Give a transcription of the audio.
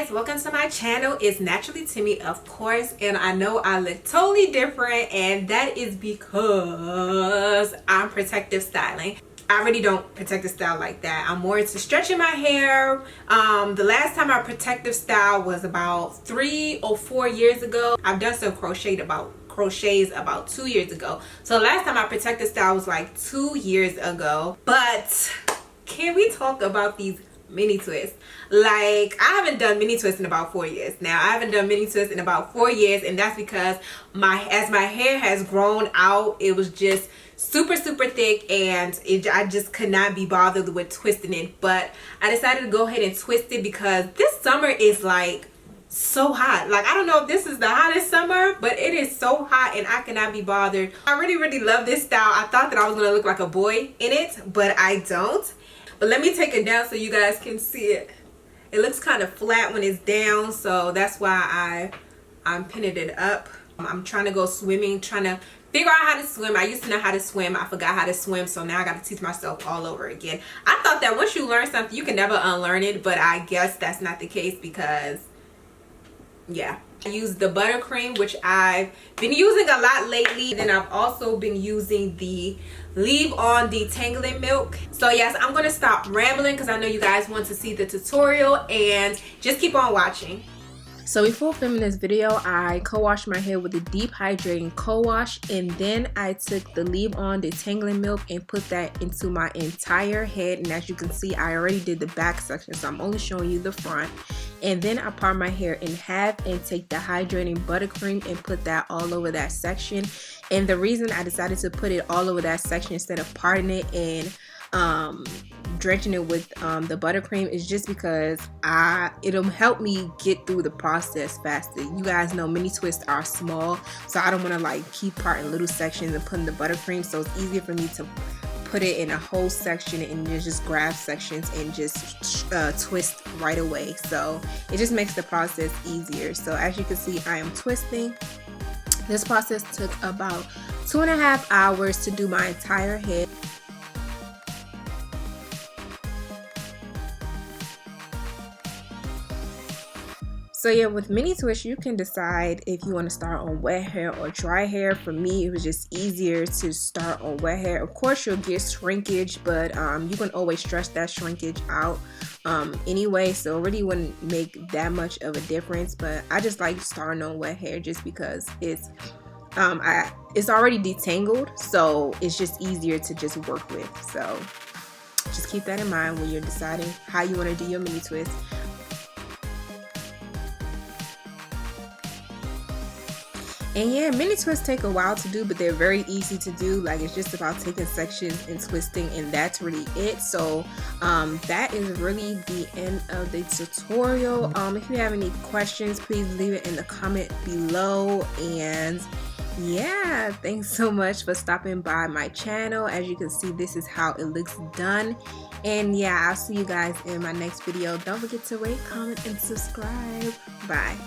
guys, welcome to my channel. It's Naturally Timmy, of course, and I know I look totally different, and that is because I'm protective styling. I really don't protective style like that. I'm more into stretching my hair. The last time I protective style was about 3 or 4 years ago. I've done some crochets about 2 years ago. So the last time I protective style was like 2 years ago. But can we talk about these mini twists? Like, I haven't done mini twists in about 4 years now. I haven't done mini twists in about 4 years, and that's because as my hair has grown out, it was just super thick, and I just could not be bothered with twisting it. But I decided to go ahead and twist it because this summer is like so hot. Like, I don't know if this is the hottest summer, but it is so hot and I cannot be bothered. I really love this style. I thought that I was gonna look like a boy in it, but I don't. But let me take it down so you guys can see it. It looks kind of flat when it's down, so that's why I'm pinning it up. I'm trying to go swimming, trying to figure out how to swim. I used to know how to swim. I forgot how to swim, so now I got to teach myself all over again. I thought that once you learn something, you can never unlearn it, but I guess that's not the case because, yeah. I use the Butter-Crème, which I've been using a lot lately. Then I've also been using the Leave On Detangling Milk. So yes, I'm going to stop rambling because I know you guys want to see the tutorial, and just keep on watching. So before filming this video, I co-washed my hair with the deep hydrating co-wash, and then I took the Leave On Detangling Milk and put that into my entire head. And as you can see, I already did the back section, so I'm only showing you the front. And then I part my hair in half and take the hydrating Butter-Crème and put that all over that section. And the reason I decided to put it all over that section instead of parting it and drenching it with the Butter-Crème is just because it'll help me get through the process faster. You guys know mini twists are small, so I don't want to like keep parting little sections and putting the Butter-Crème, so it's easier for me to put it in a whole section and just grab sections and just twist right away. So it just makes the process easier. So as you can see, I am twisting. This process took about 2.5 hours to do my entire head. So yeah, with mini twists, you can decide if you want to start on wet hair or dry hair. For me, it was just easier to start on wet hair. Of course, you'll get shrinkage, but you can always stretch that shrinkage out anyway, so it really wouldn't make that much of a difference. But I just like starting on wet hair just because it's already detangled, so it's just easier to just work with. So just keep that in mind when you're deciding how you want to do your mini twist. And yeah, mini twists take a while to do, but they're very easy to do. Like, it's just about taking sections and twisting, and that's really it. So that is really the end of the tutorial. If you have any questions, please leave it in the comment below. And yeah, thanks so much for stopping by my channel. As you can see, this is how it looks done. And yeah, I'll see you guys in my next video. Don't forget to rate, comment, and subscribe. Bye.